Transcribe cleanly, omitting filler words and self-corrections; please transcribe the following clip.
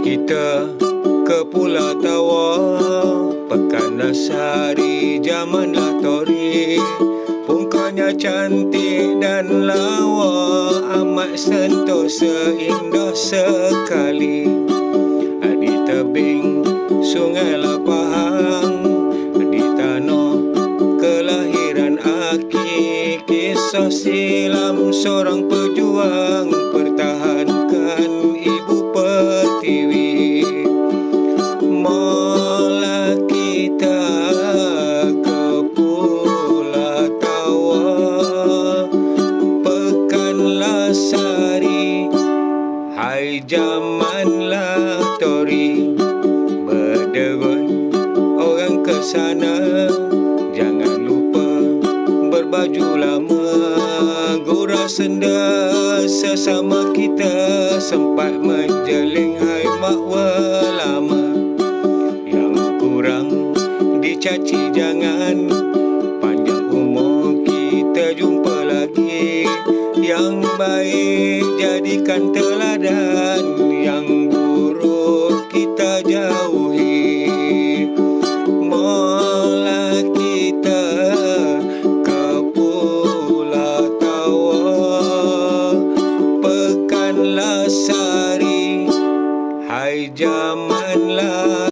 kita ke Pulau Tawar, Pekandasari, jamanlah tori. Pungkanya cantik dan lawa, amat sentosa, indah sekali. Di tebing Sungai Lapahang, di tanah kelahiran Aki, kisah silam seorang pejuang pertahankan Ibu Pertiwi. Mula kita ke Pulau Tawar, Pekanlasari, hai jamanlah tori. Berderun orang ke sana, jangan lupa berbaju lama. Gurau senda sesama kita, sempat menjeling hai makwa lama. Yang kurang dicaci jangan, panjang umur kita jumpa lagi. Yang baik jadikan teladan,